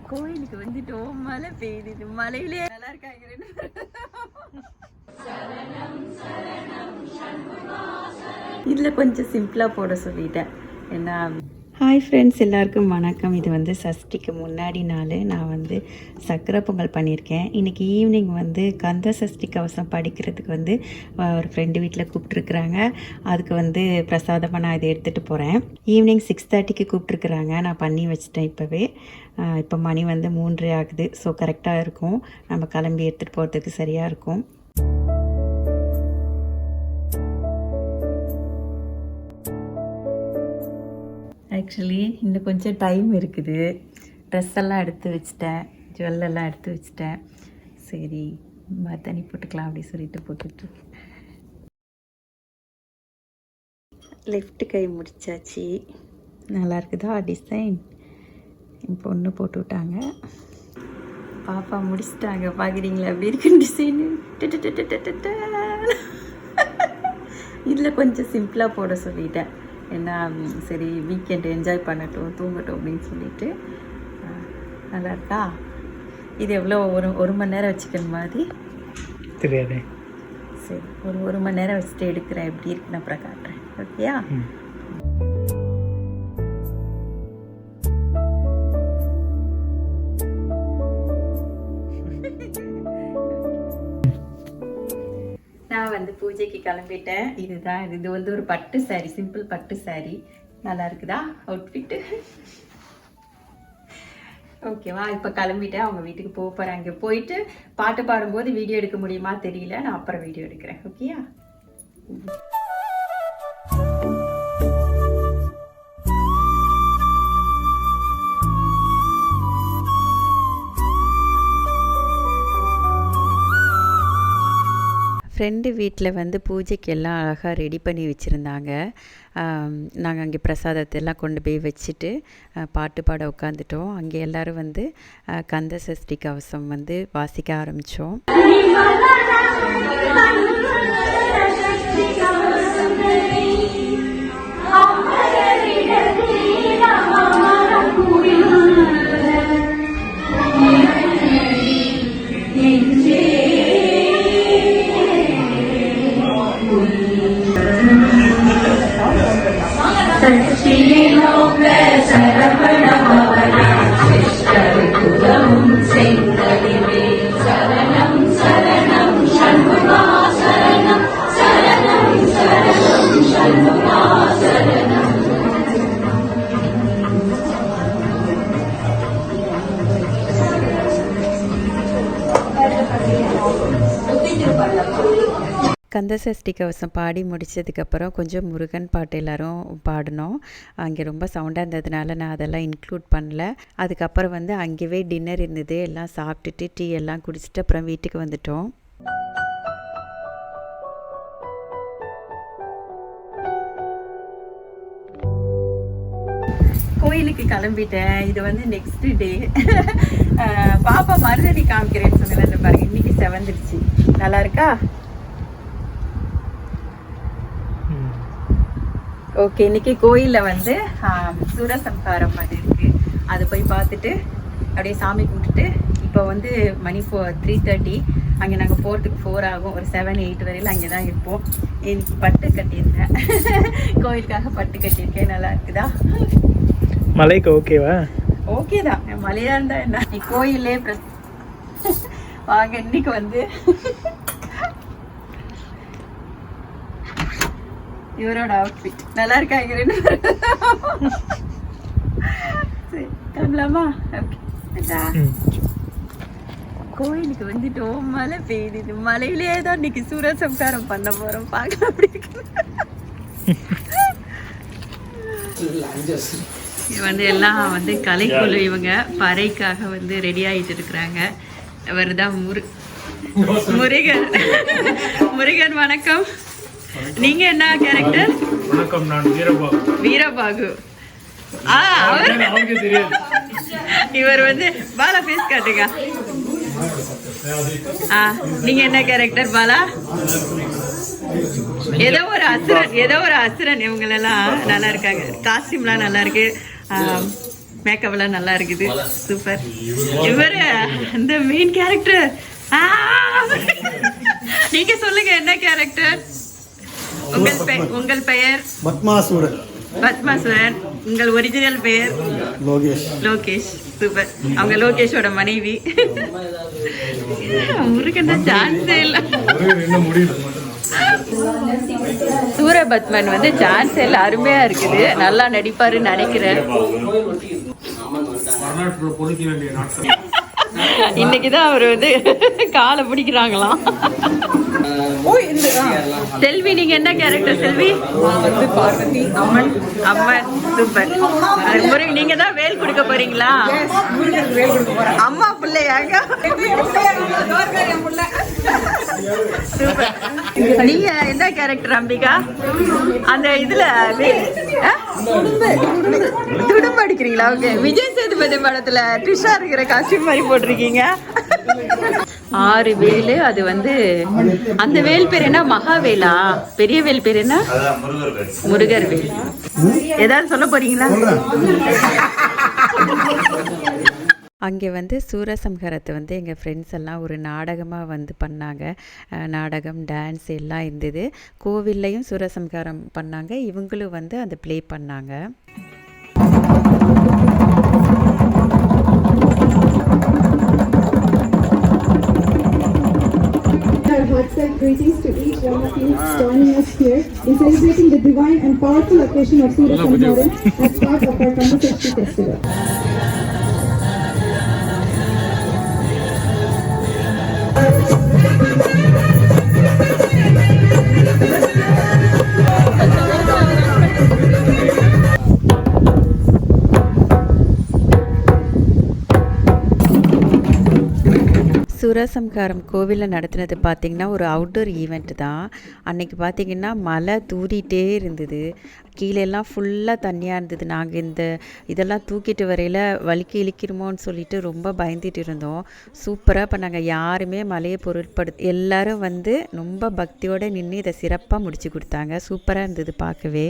கோயிலுக்கு வந்துட்டோம். மழை பெய்யுது. மழையிலே நல்லா இருக்காங்க. இதில் கொஞ்சம் சிம்பிளாக போட சொல்லிட்டேன். என்ன ஹாய் ஃப்ரெண்ட்ஸ், எல்லாருக்கும் வணக்கம். இது வந்து சஷ்டிக்கு முன்னாடி நாள் நான் வந்து சக்கரை பொங்கல் பண்ணியிருக்கேன். இன்றைக்கி ஈவினிங் வந்து கந்த சஷ்டி கவசம் படிக்கிறதுக்கு வந்து ஒரு ஃப்ரெண்டு வீட்டில் கூப்பிட்ருக்குறாங்க. அதுக்கு வந்து பிரசாதமாக நான் இதை எடுத்துகிட்டு போகிறேன். ஈவினிங் 6:30க்கு கூப்பிட்ருக்குறாங்க. நான் பண்ணி வச்சிட்டேன் இப்போவே. இப்போ மணி வந்து 3 ஆகுது. ஸோ கரெக்டாக இருக்கும், நம்ம கிளம்பி எடுத்துகிட்டு போகிறதுக்கு சரியாக இருக்கும். ஆக்சுவலி இன்னும் கொஞ்சம் டைம் இருக்குது. ட்ரெஸ் எல்லாம் எடுத்து வச்சிட்டேன், ஜுவல்லெல்லாம் எடுத்து வச்சிட்டேன். சரி தண்ணி போட்டுக்கலாம் அப்படி சொல்லிட்டு போட்டுட்டு லெஃப்ட் கை முடிச்சாச்சு. நல்லா இருக்குதா டிசைன்? என் பொண்ணு போட்டு விட்டாங்க, பாப்பா முடிச்சிட்டாங்க. பார்க்குறீங்களா எப்படி இருக்குன்னு டிசைனு? இதில் கொஞ்சம் சிம்பிளாக போட சொல்லிட்டேன். என்ன சரி வீக்கெண்ட் என்ஜாய் பண்ணட்டும், தூங்கட்டும் அப்படின்னு சொல்லிட்டு. நல்லா இருக்கா? இது எவ்வளோ ஒரு மணி நேரம் வச்சுக்கணும் மாதிரி தெரியாது. சரி, ஒரு மணி நேரம் வச்சுட்டு எடுக்கிறேன். எப்படி இருக்குன்னு அப்புறம் காட்டுறேன். ஓகேயா? நான் வந்து பூஜைக்கு கிளம்பிட்டேன். இதுதான் இது வந்து ஒரு பட்டு சாரி, சிம்பிள் பட்டு சாரி. நல்லா இருக்குதா அவுட்ஃபிட்டு? ஓகேவா? இப்போ கிளம்பிட்டேன். அவங்க வீட்டுக்கு போக போகிறேன். அங்கே போயிட்டு பாட்டு பாடும்போது வீடியோ எடுக்க முடியுமா தெரியல, நான் அப்புறம் வீடியோ எடுக்கிறேன். ஓகேயா? ஃப்ரெண்டு வீட்டில் வந்து பூஜைக்கு எல்லாம் அழகாக ரெடி பண்ணி வச்சுருந்தாங்க. நாங்கள் அங்கே பிரசாதத்தை எல்லாம் கொண்டு போய் வச்சுட்டு பாட்டு பாட உட்காந்துட்டோம். அங்கே எல்லோரும் வந்து கந்த சஷ்டி கவசம் வந்து வாசிக்க ஆரம்பித்தோம். கந்த சஷ்டி கவசம் பாடி முடித்ததுக்கப்புறம் கொஞ்சம் முருகன் பாட்டு எல்லோரும் பாடினோம். அங்கே ரொம்ப சவுண்டாக இருந்ததுனால நான் அதெல்லாம் இன்க்ளூட் பண்ணல. அதுக்கப்புறம் வந்து அங்கேயே டின்னர் இருந்தது. எல்லாம் சாப்பிட்டுட்டு டீ எல்லாம் குடிச்சிட்டு அப்புறம் வீட்டுக்கு வந்துட்டோம். கோயிலுக்கு கிளம்பிட்டேன். இது வந்து நெக்ஸ்ட் டே. பாப்பா மருதடி காமிக்கிறேன்னு சொன்னேன் பாருங்க. இன்னைக்கு செவந்துருச்சு. நல்லா இருக்கா? ஓகே, இன்னைக்கு கோயிலில் வந்து சூரசம்ஹாரம் அது இருக்குது. அது போய் பார்த்துட்டு அப்படியே சாமி கும்பிட்டுட்டு இப்போ வந்து மணி 3:30. அங்கே நாங்கள் போகிறதுக்கு 4 ஆகும். ஒரு 7-8 வரையில் அங்கே தான் இருப்போம். இன்னைக்கு பட்டு கட்டியிருக்கேன். கோயிலுக்காக பட்டு கட்டியிருக்கேன். நல்லா இருக்குதா? மலைக்கு ஓகேவா? ஓகே தான். மலையாக இருந்தால் என்ன, நீ கோயிலே வாங்க. இன்னைக்கு வந்து இவரோட அவுட்ஃபிட் நல்லா இருக்காங்க. சரி கிளம்பலாமா? ஓகே. கோயிலுக்கு வந்துட்டோம். மழை பெய்யுது. மழையிலே தான் இன்னைக்கு சூரசம்ஹாரம் பண்ண போகிறோம். பார்க்க அப்படி இருக்கு. இது வந்து எல்லாம் வந்து கலைக்குழு இவங்க பறைக்காக வந்து ரெடி ஆகிட்டு இருக்கிறாங்க. அவர் தான் முருகன். முருகன் வணக்கம். நீங்க என்ன கேரக்டர்? வணக்கம், நான் வீரபாகு. வீரபாகு. இவர் வந்து பாலா ஃபேஸ் காட்டுங்க. நீங்க என்ன கேரக்டர் பாலா? ஏதோ ஒரு அசுரன், ஏதோ ஒரு அசுரன். இவங்களெல்லாம் நல்லா இருக்காங்க. காஸ்டியூம்லாம் நல்லா இருக்கு, மேக்கப்லாம் நல்லா இருக்குது. சூப்பர். இவர் அந்த மெயின் கேரக்டர். நீங்க சொல்லுங்க, என்ன கேரக்டர்? உங்கள் பெயர்? பத்மாசுரன். பத்மாசுரன். உங்கள் ஒரிஜினல் பெயர்? லோகேஷ். லோகேஷ். சூப்பர். அவங்க லோகேஷோட மனைவி. அவருக்கு என்ன சான்ஸே இல்லை. சூரபத்மன் வந்து சான்ஸ் எல்லாம் அருமையா இருக்குது, நல்லா நடிப்பாருன்னு நினைக்கிறேன். இன்னைக்குதான் அவர் வந்து காலை பிடிக்கிறாங்களாம். செல்வி, நீங்க என்ன கேரக்டர் செல்வி? பார்வதி. அம்மன். அம்மன். சூப்பர். முறை நீங்க தான் வேல் கொடுக்க போறீங்களா? அம்மா பிள்ளையாங்க. நீங்க என்ன கேரக்டர் அம்பிகா? அந்த இதுல துடும்பு அடிக்கிறீங்களா? ஓகே. விஜய் சேதுபதி படத்துல ட்ரிஷா இருக்கிற காஸ்டியூம் மாதிரி போட்டிருக்கீங்க. 6 வேலு. அது வந்து அந்த வேல் பேர் என்ன? மகாவேலா? பெரிய வேல் பேர் என்ன? முருகர் வேல். ஏதாவது சொல்ல போறீங்களா? அங்கே வந்து சூரசம்ஹாரத்தை வந்து எங்கள் ஃப்ரெண்ட்ஸ் எல்லாம் ஒரு நாடகமாக வந்து பண்ணாங்க. நாடகம், டான்ஸ் எல்லாம் இருந்தது. கோவில்லையும் சூரசம்ஹாரம் பண்ணாங்க, இவங்களும் வந்து அதை ப்ளே பண்ணாங்க. Heartfelt greetings to each one of you joining us here in celebrating the divine and powerful occasion of Surasamharam as part of our Kambasakti festival. Soorasamharam கோவிலில் நடத்தினது பார்த்திங்கன்னா ஒரு அவுட்டோர் ஈவெண்ட் தான். அன்றைக்கி பார்த்திங்கன்னா மழை தூரிகிட்டே இருந்தது, கீழெல்லாம் ஃபுல்லாக தண்ணியாக இருந்தது. நாங்கள் இதெல்லாம் தூக்கிட்டு வரையில் வலிக்கு இழிக்கிறோமோன்னு சொல்லிட்டு ரொம்ப பயந்துட்டு இருந்தோம். சூப்பராக இப்போ நாங்கள் யாருமே மழையை எல்லோரும் வந்து ரொம்ப பக்தியோடு நின்று இதை சிறப்பாக முடிச்சு கொடுத்தாங்க. சூப்பராக இருந்தது பார்க்கவே.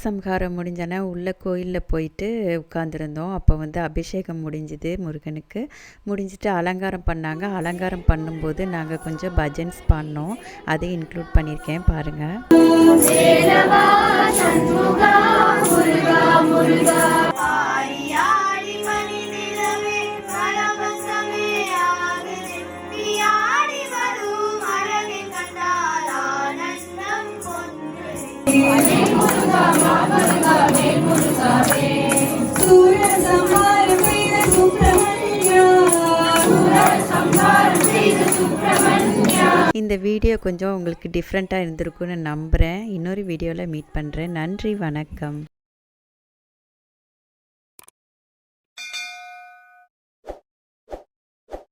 சூரசம்ஹாரம் முடிஞ்சோன்னா உள்ளே கோயிலில் போயிட்டு உட்காந்துருந்தோம். அப்போ வந்து அபிஷேகம் முடிஞ்சுது, முருகனுக்கு முடிஞ்சிட்டு அலங்காரம் பண்ணாங்க. அலங்காரம் பண்ணும்போது நாங்கள் கொஞ்சம் பஜன்ஸ் பண்ணோம், அதையும் இன்க்ளூட் பண்ணியிருக்கேன் பாருங்கள். இந்த வீடியோ கொஞ்சம் உங்களுக்கு டிஃப்ரெண்ட்டாக இருந்திருக்குன்னு நம்புகிறேன். இன்னொரு வீடியோவில் மீட் பண்ணுறேன். நன்றி, வணக்கம்.